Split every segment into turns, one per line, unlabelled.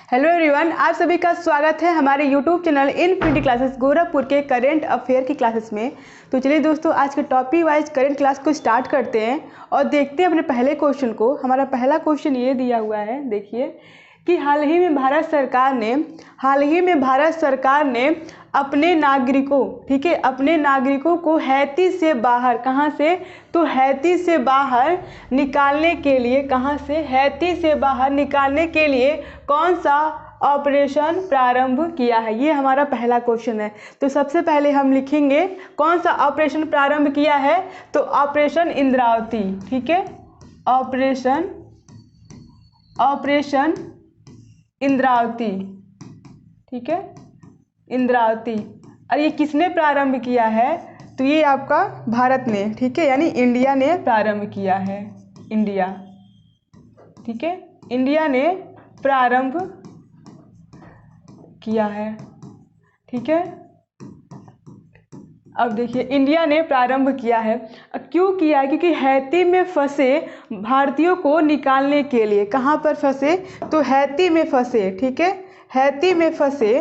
Hello everyone, आप सभी का स्वागत है हमारे YouTube channel infinity classes Gorakhpur के करेंट अफेयर की क्लासेस में। तो चलिए दोस्तों, आज के टॉपिक वाइज करेंट क्लास को स्टार्ट करते हैं और देखते हैं अपने पहले क्वेश्चन को। हमारा पहला क्वेश्चन ये दिया हुआ है, देखिए कि हाल ही में भारत सरकार ने अपने नागरिकों, ठीक है, अपने नागरिकों को हैती से बाहर, कहाँ से, तो हैती से बाहर निकालने के लिए, कहाँ से, हैती से बाहर निकालने के लिए कौन सा ऑपरेशन प्रारंभ किया है। ये हमारा पहला क्वेश्चन है। तो सबसे पहले हम लिखेंगे कौन सा ऑपरेशन प्रारंभ किया है, तो ऑपरेशन इंद्रावती, ठीक है, ऑपरेशन इंद्रावती, ठीक है, इंद्रावती। और ये किसने प्रारंभ किया है, तो ये आपका भारत ने, ठीक है, यानी इंडिया ने प्रारंभ किया है, इंडिया, ठीक है, इंडिया ने प्रारंभ किया है, ठीक है। अब देखिए, इंडिया ने प्रारंभ किया है। क्यों किया है, क्योंकि हैती में फंसे भारतीयों को निकालने के लिए, कहाँ पर फंसे, तो हैती में फंसे, ठीक है, हैती में फंसे,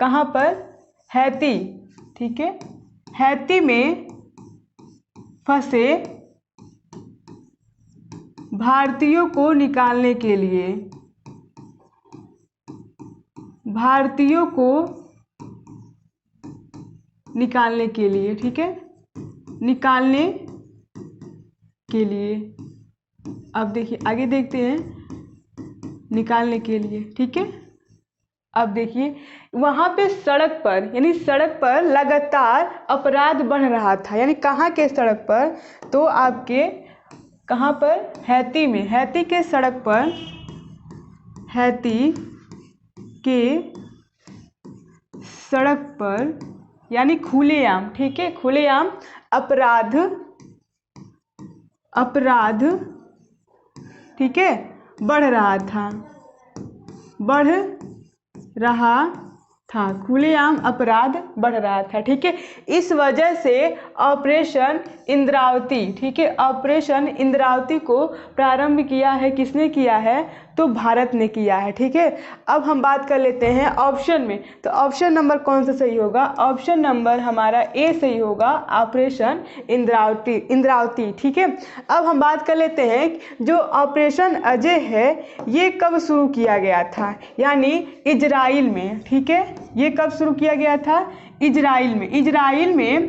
कहाँ पर, हैती, ठीक है, हैती में फंसे भारतीयों को निकालने के लिए, भारतीयों को निकालने के लिए, ठीक है, निकालने के लिए। अब देखिए आगे देखते हैं, निकालने के लिए, ठीक है। अब देखिए वहाँ पे सड़क पर, यानी सड़क पर लगातार अपराध बढ़ रहा था, यानी कहाँ के सड़क पर, तो आपके कहाँ पर, हैती में, हैती के सड़क पर, हैती के सड़क पर, यानी खुलेआम, ठीक है, खुलेआम अपराध, ठीक है, बढ़ रहा था, खुलेआम अपराध बढ़ रहा था, ठीक है। इस वजह से ऑपरेशन इंद्रावती, ठीक है, ऑपरेशन इंद्रावती को प्रारंभ किया है, किसने किया है, तो भारत ने किया है, ठीक है। अब हम बात कर लेते हैं ऑप्शन में, तो ऑप्शन नंबर कौन सा सही होगा, ऑप्शन नंबर हमारा ए सही होगा, ऑपरेशन इंद्रावती, ठीक है। अब हम बात कर लेते हैं जो ऑपरेशन अजय है, ये कब शुरू किया गया था, यानी इजराइल में, ठीक है, ये कब शुरू किया गया था, इजराइल में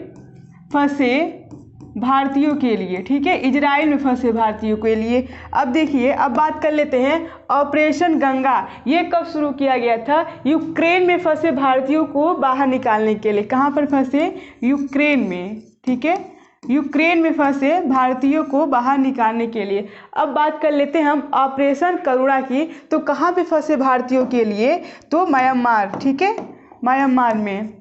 फंसे भारतीयों के लिए, ठीक है, इजराइल में फंसे भारतीयों के लिए। अब देखिए, अब बात कर लेते हैं ऑपरेशन गंगा, ये कब शुरू किया गया था, यूक्रेन में फंसे भारतीयों को बाहर निकालने के लिए, कहाँ पर फंसे, यूक्रेन में, ठीक है, यूक्रेन में फंसे भारतीयों को बाहर निकालने के लिए। अब बात कर लेते हैं हम ऑपरेशन करुणा की, तो कहाँ पे फंसे भारतीयों के लिए, तो म्यांमार, ठीक है, म्यांमार में।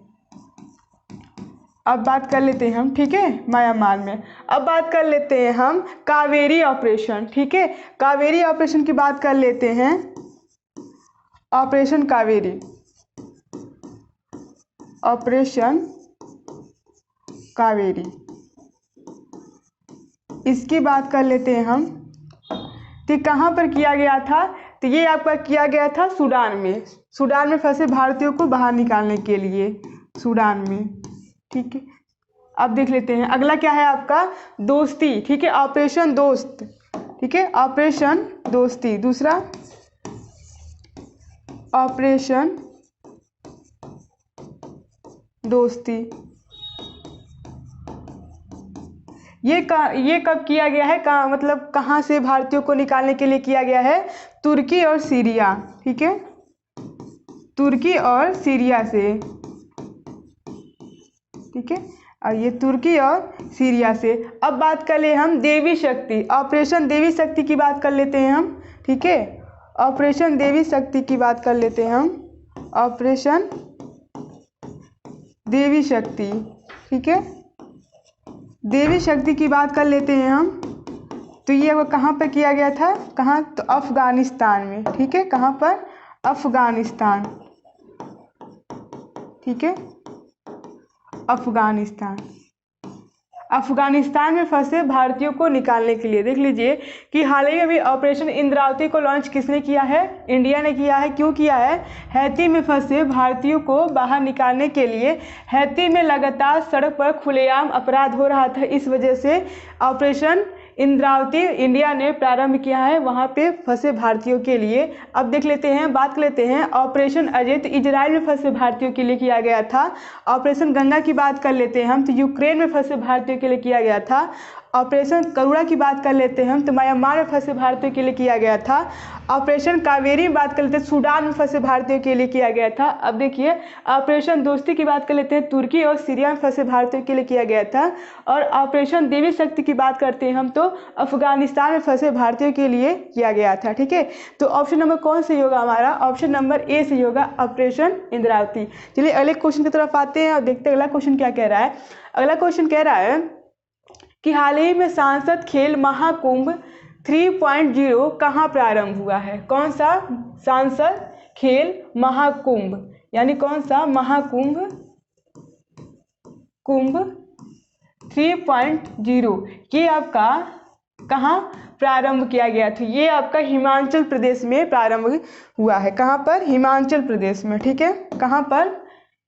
अब बात कर लेते हैं हम, ठीक है, म्यांमार में। अब बात कर लेते हैं हम कावेरी ऑपरेशन, ठीक है, कावेरी ऑपरेशन की बात कर लेते हैं, ऑपरेशन कावेरी, ऑपरेशन कावेरी, इसकी बात कर लेते हैं हम। तो कहाँ पर किया गया था, तो ये आपका किया गया था सूडान में फंसे भारतीयों को बाहर निकालने के लिए, सूडान में, ठीक है। अब देख लेते हैं अगला क्या है आपका, दोस्ती, ठीक है, ऑपरेशन दोस्त, ठीक है, ऑपरेशन दोस्ती। दूसरा ऑपरेशन दोस्ती, ये कब किया गया है, मतलब कहाँ से भारतीयों को निकालने के लिए किया गया है, तुर्की और सीरिया, ठीक है, तुर्की और सीरिया से, ठीक है, और ये तुर्की और सीरिया से। अब बात कर ले हम देवी शक्ति, ऑपरेशन देवी शक्ति की बात कर लेते हैं हम, ठीक है, ऑपरेशन देवी शक्ति की बात कर लेते हैं हम, ऑपरेशन देवी शक्ति, ठीक है, देवी शक्ति की बात कर लेते हैं हम। तो ये वो कहाँ पर किया गया था, कहाँ, तो अफगानिस्तान में, ठीक है, कहाँ पर, अफगानिस्तान, ठीक है, अफगानिस्तान। अफगानिस्तान में फंसे भारतीयों को निकालने के लिए। देख लीजिए कि हाल ही में भी ऑपरेशन इंद्रावती को लॉन्च किसने किया है? इंडिया ने किया है। क्यों किया है? हैती में फंसे भारतीयों को बाहर निकालने के लिए। हैती में लगातार सड़क पर खुलेआम अपराध हो रहा था, इस वजह से ऑपरेशन इंद्रावती इंडिया ने प्रारंभ किया है वहाँ पे फंसे भारतीयों के लिए। अब देख लेते हैं, बात कर लेते हैं ऑपरेशन अजय, तो इजराइल में फंसे भारतीयों के लिए किया गया था। ऑपरेशन गंगा की बात कर लेते हैं हम, तो यूक्रेन में फंसे भारतीयों के लिए किया गया था। ऑपरेशन करुणा की बात कर लेते हैं हम, तो म्यांमार में फंसे भारतीयों के लिए किया गया था। ऑपरेशन कावेरी में बात कर लेते हैं, सूडान में फंसे भारतीयों के लिए किया गया था। अब देखिए ऑपरेशन दोस्ती की बात कर लेते हैं, तुर्की और सीरिया में फंसे भारतीयों के लिए किया गया था। और ऑपरेशन देवी शक्ति की बात करते हैं हम, तो अफगानिस्तान में फंसे भारतीयों के लिए किया गया था। ठीक है, तो ऑप्शन नंबर कौन से होगा हमारा? ऑप्शन नंबर ए से होगा, ऑपरेशन इंद्रावती। चलिए अगले क्वेश्चन की तरफ आते हैं और देखते हैं अगला क्वेश्चन क्या कह रहा है। अगला क्वेश्चन कह रहा है कि हाल ही में सांसद खेल महाकुंभ 3.0 कहाँ प्रारंभ हुआ है? कौन सा सांसद खेल महाकुंभ, यानी कौन सा महाकुंभ 3.0 ये आपका कहाँ प्रारंभ किया गया था? ये आपका हिमाचल प्रदेश में प्रारंभ हुआ है। कहाँ पर? हिमाचल प्रदेश में। ठीक है, कहाँ पर?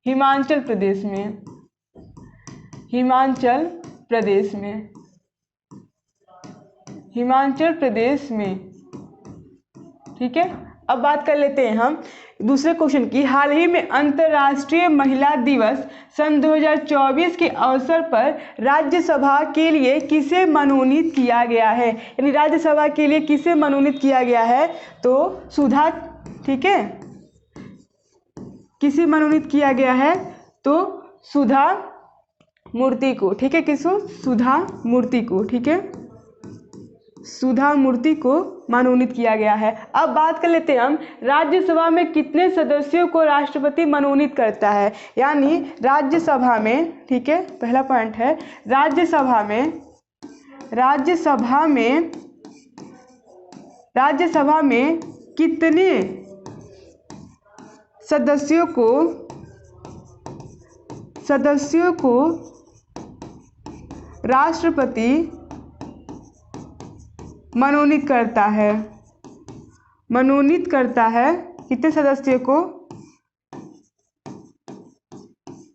हिमाचल प्रदेश में। हिमाचल प्रदेश में, हिमाचल प्रदेश में। ठीक है, अब बात कर लेते हैं हम दूसरे क्वेश्चन की। हाल ही में अंतर्राष्ट्रीय महिला दिवस सन 2024 के अवसर पर राज्यसभा के लिए किसे मनोनीत किया गया है? यानी राज्यसभा के लिए किसे मनोनीत किया गया है? तो सुधा। ठीक है, किसे मनोनीत किया गया है? तो सुधा मूर्ति को। ठीक है, किसको? सुधा मूर्ति को। ठीक है, सुधा मूर्ति को मनोनीत किया गया है। अब बात कर लेते हैं हम राज्यसभा में कितने सदस्यों को राष्ट्रपति मनोनीत करता है? यानी राज्यसभा में, ठीक है, पहला पॉइंट है राज्यसभा में कितने सदस्यों को राष्ट्रपति मनोनीत करता है? मनोनीत करता है कितने सदस्यों को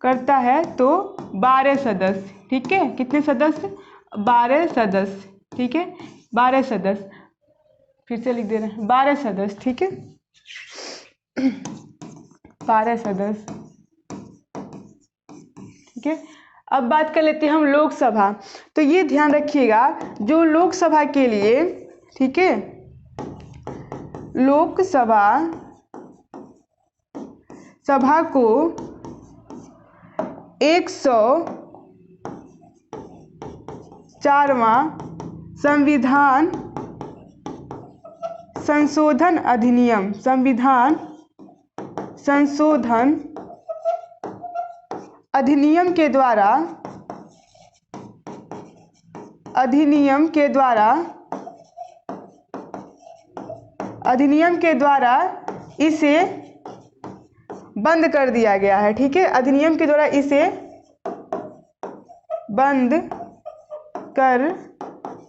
करता है? तो 12 सदस्य। ठीक है, कितने सदस्य? 12 सदस्य। ठीक है, 12 सदस्य। फिर से लिख दे रहे हैं, 12 सदस्य। ठीक है, 12 सदस्य। ठीक है, अब बात कर लेते हैं हम लोकसभा। तो ये ध्यान रखिएगा, जो लोकसभा के लिए, ठीक है, लोकसभा को 104वां संविधान संशोधन अधिनियम, संविधान संशोधन अधिनियम के द्वारा इसे बंद कर दिया गया है। ठीक है, अधिनियम के द्वारा इसे बंद कर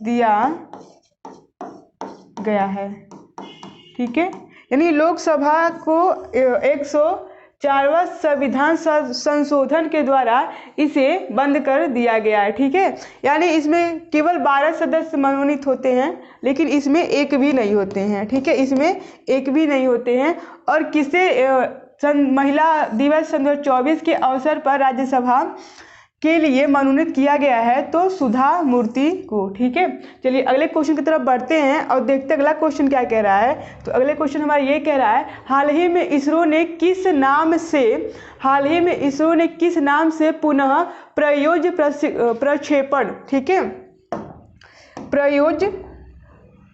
दिया गया है। ठीक है, यानी लोकसभा को 104वां संविधान संशोधन के द्वारा इसे बंद कर दिया गया है। ठीक है, यानी इसमें केवल 12 सदस्य मनोनीत होते हैं, लेकिन इसमें एक भी नहीं होते हैं। ठीक है, इसमें एक भी नहीं होते हैं। और किसे महिला दिवस सन 2024 के अवसर पर राज्यसभा के लिए मनोनीत किया गया है? तो सुधा मूर्ति को। ठीक है, चलिए अगले क्वेश्चन की तरफ बढ़ते हैं और देखते हैं अगला क्वेश्चन क्या कह रहा है। तो अगले क्वेश्चन हमारा ये कह रहा है, हाल ही में इसरो ने किस नाम से पुनः प्रयोज्य प्रक्षेपण, ठीक है,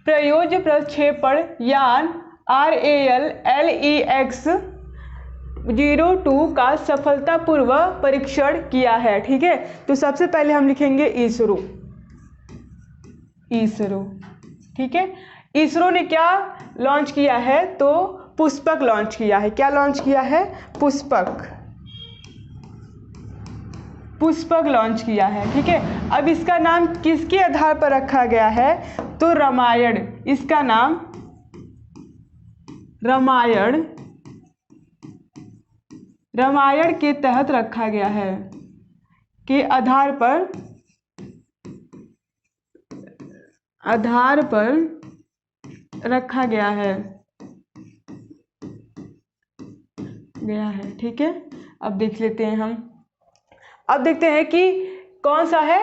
प्रयोज्य प्रक्षेपण यान RALLEX-02 का सफलतापूर्वक परीक्षण किया है? ठीक है, तो सबसे पहले हम लिखेंगे इसरो। ठीक है, इसरो ने क्या लॉन्च किया है? तो पुष्पक लॉन्च किया है। क्या लॉन्च किया है? पुष्पक पुष्पक लॉन्च किया है। ठीक है, अब इसका नाम किसके आधार पर रखा गया है? तो रामायण, इसका नाम रामायण के तहत रखा गया है, के आधार पर रखा गया है। ठीक है, अब देख लेते हैं हम। अब देखते हैं कि कौन सा है,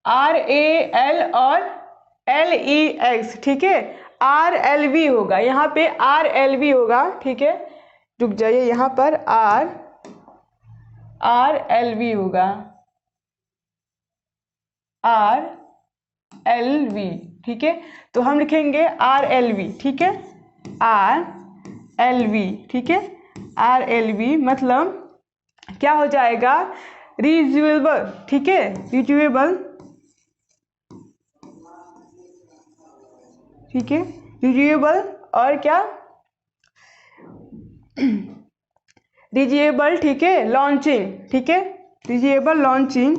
RAL और LEX। ठीक है, RLV होगा, यहाँ पे RLV होगा। ठीक है, रुक जाइए, यहाँ पर RLV होगा, RLV। ठीक है, तो हम लिखेंगे RLV। ठीक है, RLV। ठीक है, RLV मतलब क्या हो जाएगा? रियूजेबल। ठीक है, रियूजेबल। ठीक है, रियूजेबल और क्या? रियूजेबल। ठीक है, लॉन्चिंग। ठीक है, रियूजेबल लॉन्चिंग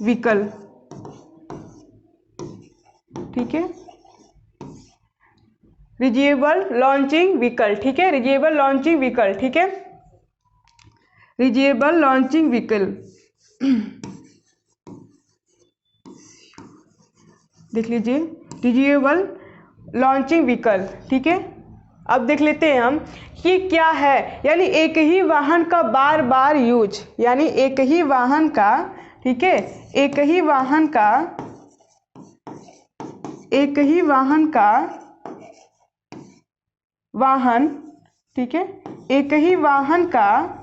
व्हीकल। ठीक है, रियूजेबल लॉन्चिंग व्हीकल। ठीक है, रियूजेबल लॉन्चिंग व्हीकल। ठीक है, रियूजेबल लॉन्चिंग व्हीकल। देख लीजिए, रियूजेबल लॉन्चिंग व्हीकल। ठीक है, अब देख लेते हैं हम कि क्या है, यानी एक ही वाहन का बार बार यूज, यानी एक ही वाहन का, ठीक है, एक ही वाहन का वाहन, ठीक है, एक ही वाहन का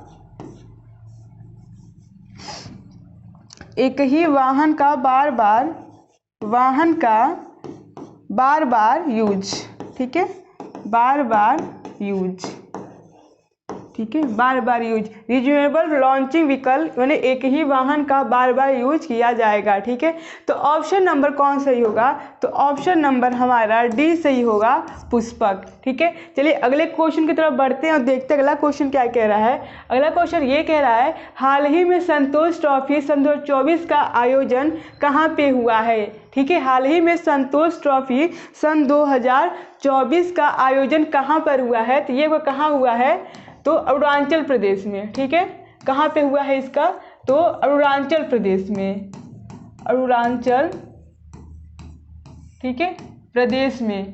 बार बार यूज। ठीक है, बार बार यूज। ठीक है, बार बार यूज, रिन्यूएबल लॉन्चिंग व्हीकल, यानी एक ही वाहन का बार बार यूज किया जाएगा। ठीक है, तो ऑप्शन नंबर कौन सही होगा? तो ऑप्शन नंबर हमारा डी सही होगा, पुष्पक। ठीक है, चलिए अगले क्वेश्चन की तरफ बढ़ते हैं और देखते हैं अगला क्वेश्चन क्या कह रहा है। अगला क्वेश्चन ये कह रहा है, हाल ही में संतोष ट्रॉफी सन 2024 का आयोजन कहाँ पे हुआ है? ठीक है, हाल ही में संतोष ट्रॉफी सन 2024 का आयोजन कहाँ पर हुआ है? तो ये वो कहाँ हुआ है? तो अरुणाचल प्रदेश में। ठीक है, कहाँ पे हुआ है इसका? तो अरुणाचल प्रदेश में, अरुणाचल, ठीक है, प्रदेश में,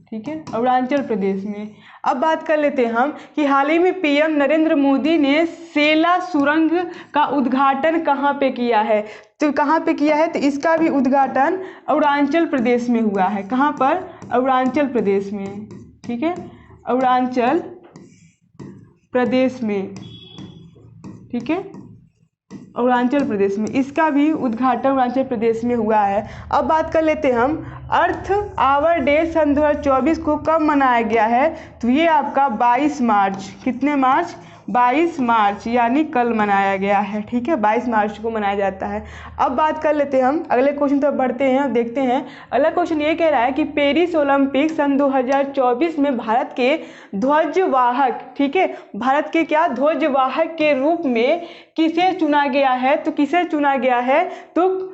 ठीक है, अरुणाचल प्रदेश में। अब बात कर लेते हैं हम कि हाल ही में पीएम नरेंद्र मोदी ने सेला सुरंग का उद्घाटन कहाँ पे किया है? तो कहाँ पे किया है? तो इसका भी उद्घाटन अरुणाचल प्रदेश में हुआ है। कहाँ पर? अरुणाचल प्रदेश में। ठीक है, अरुणाचल प्रदेश में। ठीक है, अरुणाचल प्रदेश में, इसका भी उद्घाटन अरुणाचल प्रदेश में हुआ है। अब बात कर लेते हैं हम, अर्थ आवर डे सन 2024 को कब मनाया गया है? तो ये आपका 22 मार्च, कितने मार्च? 22 मार्च, यानी कल मनाया गया है। ठीक है, 22 मार्च को मनाया जाता है। अब बात कर लेते हैं हम अगले क्वेश्चन तरफ बढ़ते हैं, देखते हैं। अगला क्वेश्चन ये कह रहा है कि पेरिस ओलंपिक सन 2024 में भारत के ध्वजवाहक, ठीक है, भारत के क्या ध्वजवाहक के रूप में किसे चुना गया है? तो किसे चुना गया है? तो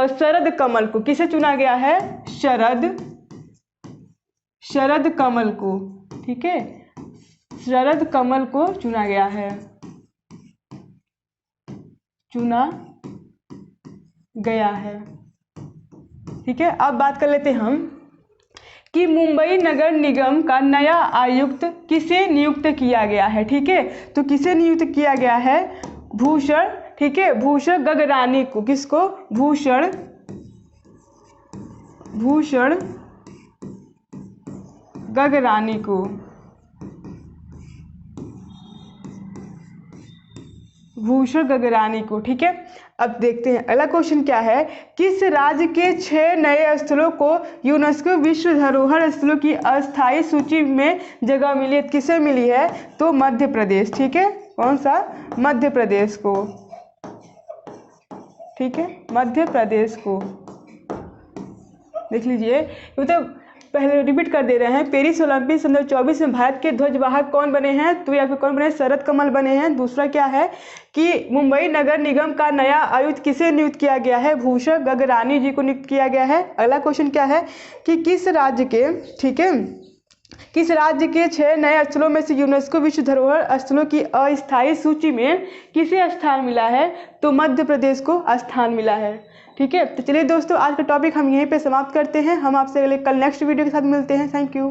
शरद कमल को। किसे चुना गया है? शरद कमल को। ठीक है, शरद कमल को चुना गया है, चुना गया है। ठीक है, अब बात कर लेते हैं हम कि मुंबई नगर निगम का नया आयुक्त किसे नियुक्त किया गया है? ठीक है, तो किसे नियुक्त किया गया है? भूषण, ठीक है, भूषण गगरानी को। किसको? भूषण गगरानी को। भूषण गगरानी को। ठीक है, अब देखते हैं अगला क्वेश्चन क्या है। किस राज्य के 6 नए स्थलों को यूनेस्को विश्व धरोहर स्थलों की अस्थायी सूची में जगह मिली है? किसे मिली है? तो मध्य प्रदेश। ठीक है, कौन सा? मध्य प्रदेश को। ठीक है, मध्य प्रदेश को। देख लीजिए, मतलब पहले रिपीट कर दे रहे हैं। पेरिस ओलंपिक 2024 में भारत के ध्वजवाहक कौन बने हैं? तो यहाँ पे कौन बने? शरद कमल बने हैं। दूसरा क्या है कि मुंबई नगर निगम का नया आयुक्त किसे नियुक्त किया गया है? भूषण गगरानी जी को नियुक्त किया गया है। अगला क्वेश्चन क्या है कि किस राज्य के, ठीक है, किस राज्य के 6 नए स्थलों में से यूनेस्को विश्व धरोहर स्थलों की अस्थायी सूची में किसे स्थान मिला है? तो मध्य प्रदेश को स्थान मिला है। ठीक है, तो चलिए दोस्तों, आज का टॉपिक हम यहीं पे समाप्त करते हैं। हम आपसे अगले कल नेक्स्ट वीडियो के साथ मिलते हैं। Thank you.